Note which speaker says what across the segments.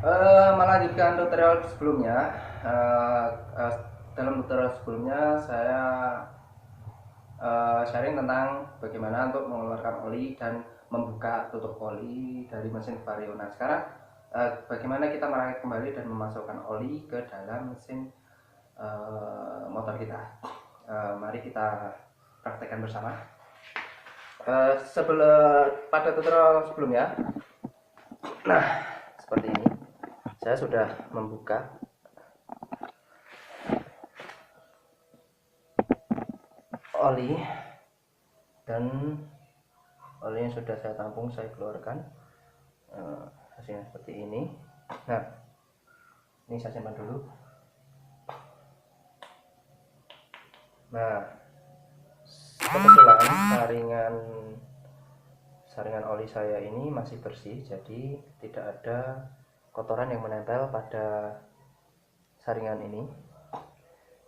Speaker 1: Melanjutkan tutorial sebelumnya. eh, eh, dalam tutorial sebelumnya saya sharing tentang bagaimana untuk mengeluarkan oli dan membuka tutup oli dari mesin vario. Nah sekarang bagaimana kita merakit kembali dan memasukkan oli ke dalam mesin motor kita. Mari kita praktekkan bersama. Pada tutorial sebelumnya, nah seperti ini, saya sudah membuka oli dan olinya sudah saya tampung, saya keluarkan. Hasilnya seperti ini. Nah ini saya simpan dulu. Nah kebetulan saringan oli saya ini masih bersih, jadi tidak ada kotoran yang menempel pada saringan ini,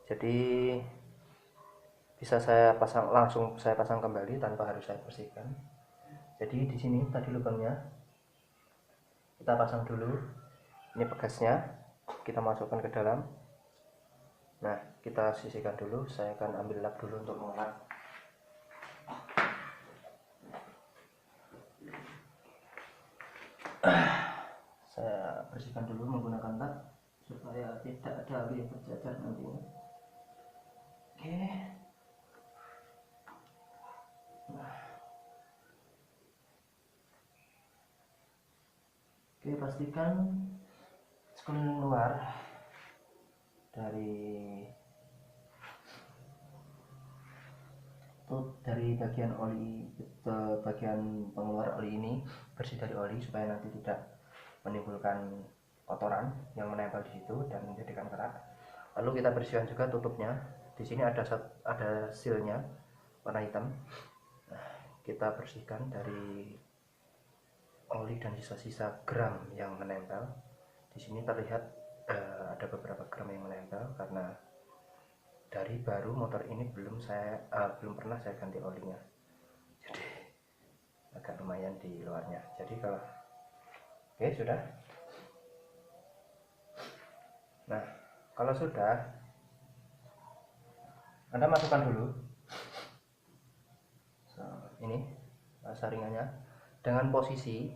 Speaker 1: jadi bisa langsung saya pasang kembali tanpa harus saya bersihkan. Jadi di sini tadi lubangnya kita pasang dulu, ini pegasnya kita masukkan ke dalam. Nah kita sisihkan dulu, saya akan ambil lap dulu untuk mengelap. Saya bersihkan dulu menggunakan lap supaya tidak ada oli yang berjajar nantinya. Oke. Oke, pastikan keluar dari bagian oli, bagian pengeluar oli ini bersih dari oli supaya nanti tidak menimbulkan kotoran yang menempel di situ dan menjadikan kerak. Lalu kita bersihkan juga tutupnya. Di sini ada sealnya warna hitam. Nah, kita bersihkan dari oli dan sisa-sisa gram yang menempel. Di sini terlihat ada beberapa gram yang menempel karena dari baru motor ini belum pernah saya ganti olinya, jadi agak lumayan di luarnya. Jadi kalau oke sudah. Nah kalau sudah, Anda masukkan dulu ini saringannya dengan posisi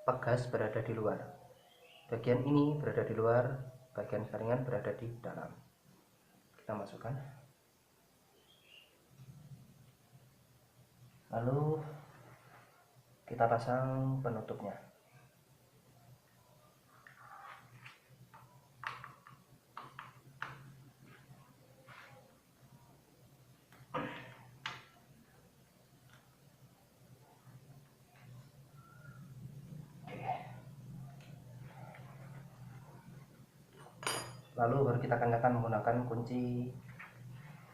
Speaker 1: pegas berada di luar, bagian ini berada di luar, bagian saringan berada di dalam. Kita masukkan, lalu kita pasang penutupnya. Lalu baru kita kencangkan menggunakan kunci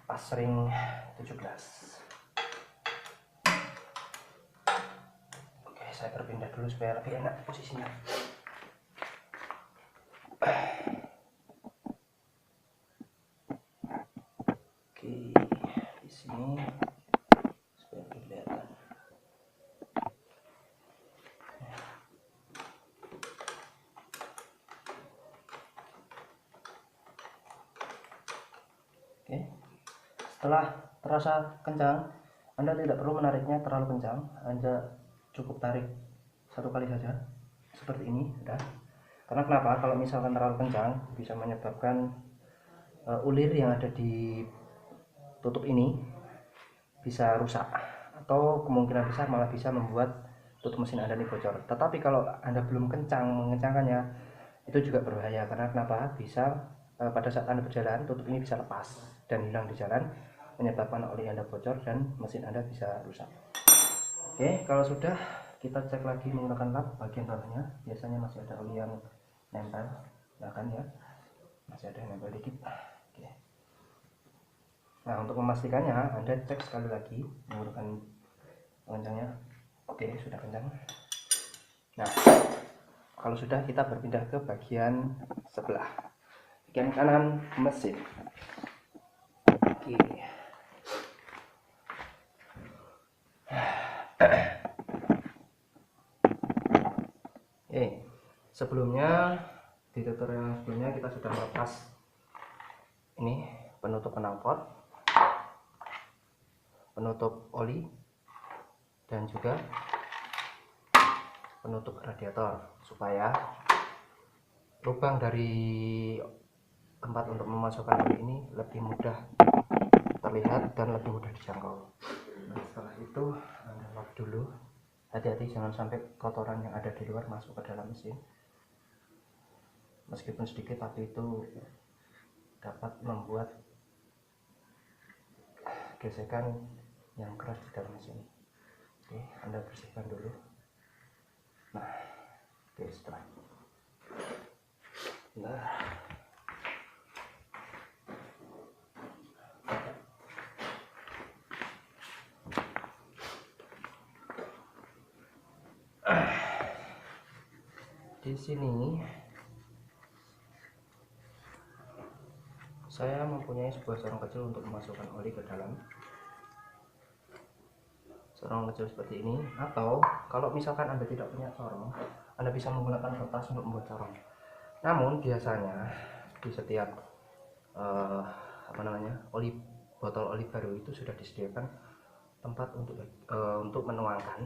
Speaker 1: pasring 17. Oke, saya berpindah dulu supaya lebih enak posisinya. Oke, di sini supaya lebih kelihatan. Oke, setelah terasa kencang, Anda tidak perlu menariknya terlalu kencang, Anda cukup tarik satu kali saja seperti ini, sudah. Karena kenapa? Kalau misalkan terlalu kencang bisa menyebabkan ulir yang ada di tutup ini bisa rusak, atau kemungkinan besar malah bisa membuat tutup mesin Anda ini bocor. Tetapi kalau Anda belum mengencangkannya, itu juga berbahaya. Karena kenapa? Bisa pada saat Anda berjalan, tutup ini bisa lepas dan hilang di jalan, menyebabkan oli Anda bocor dan mesin Anda bisa rusak. Oke, kalau sudah, kita cek lagi menggunakan lap bagian bawahnya. Biasanya masih ada oli yang nempel, bahkan ya masih ada yang nempel dikit. Oke. Nah untuk memastikannya, Anda cek sekali lagi menggunakan pengencangnya. Oke, sudah kencang. Nah kalau sudah, kita berpindah ke bagian sebelah, bagian kanan mesin. Oke. Sebelumnya di tutorial sebelumnya kita sudah melepas ini penutup knalpot, penutup oli, dan juga penutup radiator supaya lubang dari tempat untuk memasukkan oli ini lebih mudah terlihat dan lebih mudah dijangkau. Nah, setelah itu Anda lap dulu, hati-hati jangan sampai kotoran yang ada di luar masuk ke dalam mesin. Meskipun sedikit tapi itu dapat membuat gesekan yang keras di dalam mesin. Oke, Anda bersihkan dulu. Nah, oke, setelah di sini saya mempunyai sebuah sorong kecil untuk memasukkan oli ke dalam. Sorong kecil seperti ini, atau kalau misalkan Anda tidak punya sorong, Anda bisa menggunakan kertas untuk membuat sorong. Namun biasanya di setiap botol oli baru itu sudah disediakan tempat untuk menuangkan.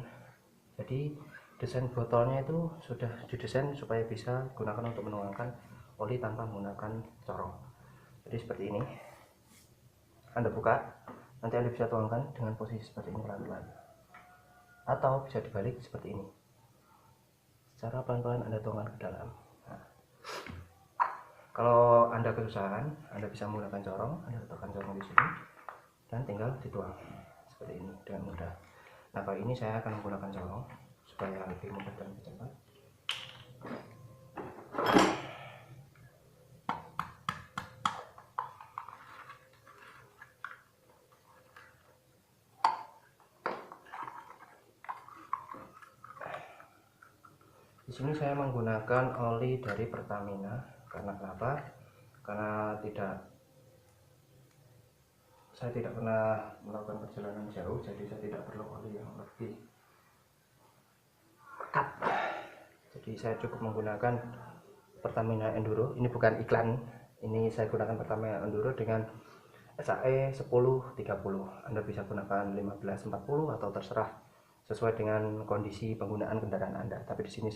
Speaker 1: Jadi desain botolnya itu sudah didesain supaya bisa digunakan untuk menuangkan oli tanpa menggunakan corong. Jadi seperti ini, Anda buka, nanti Anda bisa tuangkan dengan posisi seperti ini pelan-pelan, atau bisa dibalik seperti ini, secara pelan-pelan Anda tuangkan ke dalam. Nah, kalau Anda kesusahan, Anda bisa menggunakan corong. Anda letakkan corong di sini dan tinggal dituang seperti ini dengan mudah. Nah, kali ini saya akan menggunakan corong supaya lebih mudah dan lebih cepat. Di sini saya menggunakan oli dari Pertamina. Karena kenapa? Karena saya tidak pernah melakukan perjalanan jauh, jadi saya tidak perlu oli yang lebih pekat. Jadi saya cukup menggunakan Pertamina Enduro. Ini bukan iklan, ini saya gunakan Pertamina Enduro dengan SAE 1030. Anda bisa gunakan 1540 atau terserah sesuai dengan kondisi penggunaan kendaraan Anda. Tapi di sini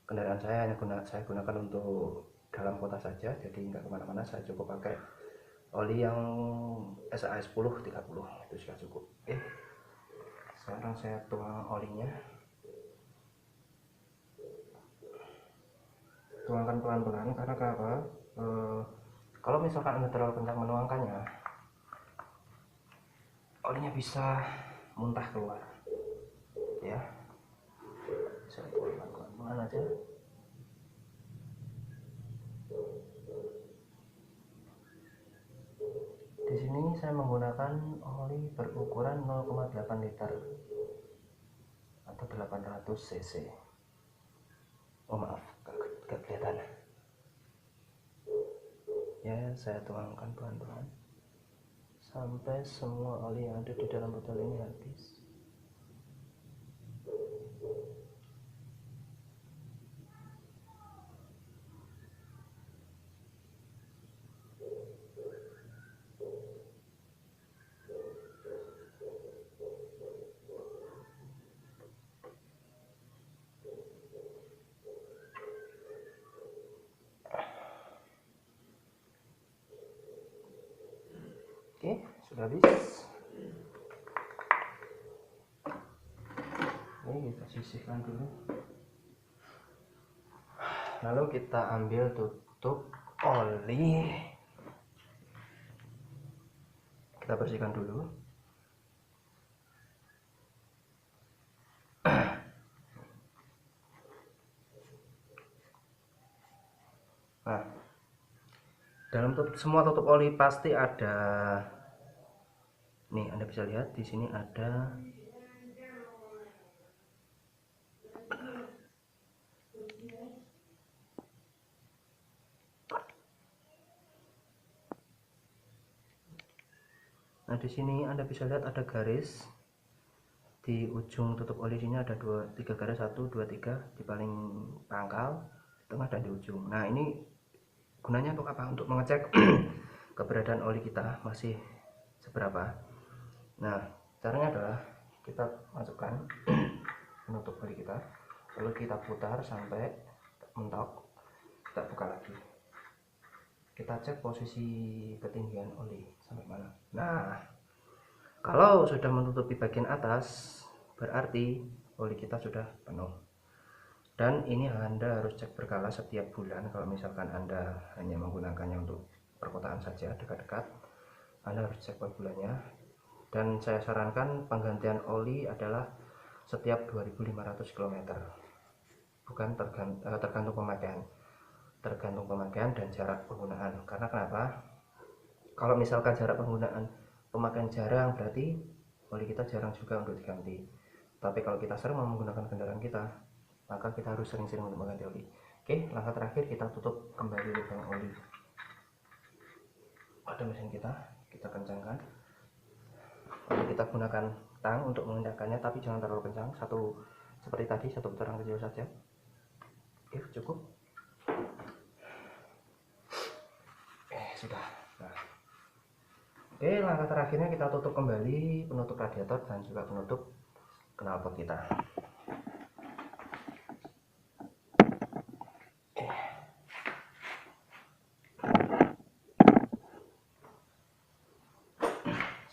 Speaker 1: kendaraan saya saya gunakan untuk dalam kota saja, jadi nggak kemana-mana. Saya cukup pakai oli yang SAE 1030, itu sudah cukup. Oke, sekarang saya tuang olinya. Tuangkan pelan-pelan, karena kenapa? Kalau misalkan Anda terlalu kencang menuangkannya, olinya bisa muntah keluar. Ya, saya tuangkan pelan-pelan aja. Di sini saya menggunakan oli berukuran 0,8 liter atau 800 cc. Oh maaf, gak kelihatan. Ya, saya tuangkan pelan-pelan sampai semua oli yang ada di dalam botol ini habis. Oke, sudah habis. Ini kita sisihkan dulu. Lalu kita ambil tutup oli. Kita bersihkan dulu. Nah, dalam semua tutup oli pasti ada. Nih, Anda bisa lihat di sini ada Nah, di sini Anda bisa lihat ada garis di ujung tutup oli. Sini ada 3 garis, 1 2 3 di paling pangkal, tengah dan di ujung. Nah, ini gunanya untuk apa? Untuk mengecek keberadaan oli kita masih seberapa. Nah, caranya adalah kita masukkan penutup oli kita, lalu kita putar sampai mentok, kita buka lagi, kita cek posisi ketinggian oli sampai mana. Nah, kalau sudah menutupi bagian atas berarti oli kita sudah penuh, dan ini Anda harus cek berkala setiap bulan. Kalau misalkan Anda hanya menggunakannya untuk perkotaan saja dekat-dekat, Anda harus cek per bulannya. Dan saya sarankan penggantian oli adalah setiap 2500 km, bukan tergantung pemakaian dan jarak penggunaan. Karena kenapa? Kalau misalkan jarak penggunaan pemakaian jarang, berarti oli kita jarang juga untuk diganti. Tapi kalau kita sering menggunakan kendaraan kita, maka kita harus sering-sering untuk mengganti oli. Oke, langkah terakhir kita tutup kembali lubang oli pada mesin kita kencangkan. Lalu kita gunakan tang untuk mengencangkannya, tapi jangan terlalu kencang, seperti tadi, satu putaran kecil saja. Oke, cukup. Sudah. Nah, oke, langkah terakhirnya kita tutup kembali penutup radiator dan juga penutup knalpot kita.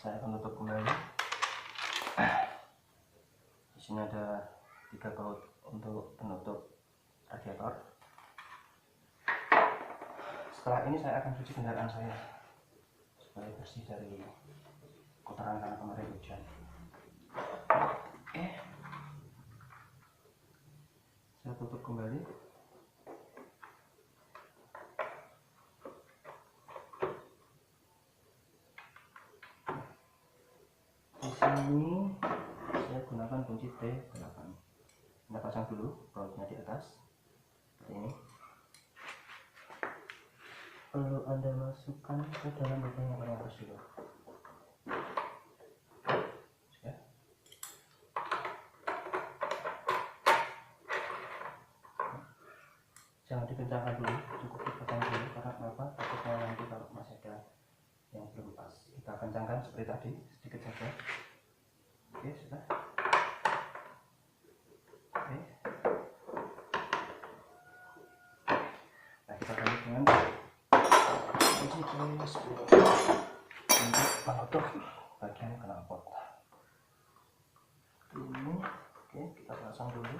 Speaker 1: Saya menutup kembali. Di sini ada 3 baut untuk penutup radiator. Setelah ini saya akan cuci kendaraan saya supaya bersih dari kotoran karena kemarin hujan. Oke, saya tutup kembali. Di sini saya gunakan kunci T8. Anda pasang dulu bautnya di atas seperti ini, lalu Anda masukkan ke dalam lubang yang paling atas dulu. Ya. Jangan dikencangkan dulu, cukup ditekan dulu. Karena kenapa? Takutnya nanti kalau masih ada yang belum pas, kita kencangkan seperti tadi, sedikit saja. Oke, sudah. Oke. Nah, kita ganti dengan kunci T10 untuk penutup bagian knalpot ini. Oke, kita pasang dulu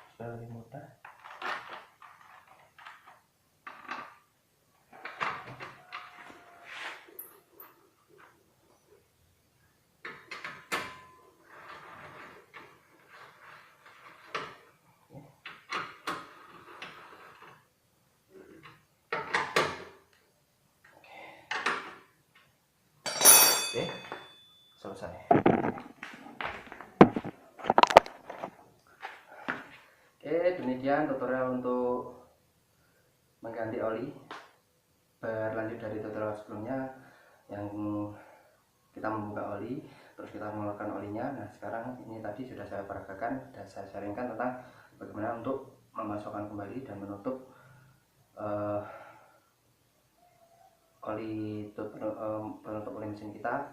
Speaker 1: supaya lebih mudah. Oke, selesai. Oke, demikian tutorial untuk mengganti oli. Berlanjut dari tutorial sebelumnya yang kita membuka oli, terus kita mengeluarkan olinya. Nah, sekarang ini tadi sudah saya peragakan dan saya sharingkan tentang bagaimana untuk memasukkan kembali dan menutup penutup oli mesin kita.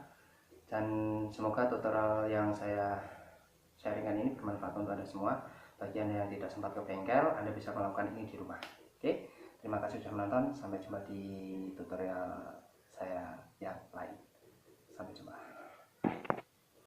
Speaker 1: Dan semoga tutorial yang saya sharingkan ini bermanfaat untuk Anda semua. Bagi Anda yang tidak sempat ke bengkel, Anda bisa melakukan ini di rumah. Oke, terima kasih sudah menonton. Sampai jumpa di tutorial saya yang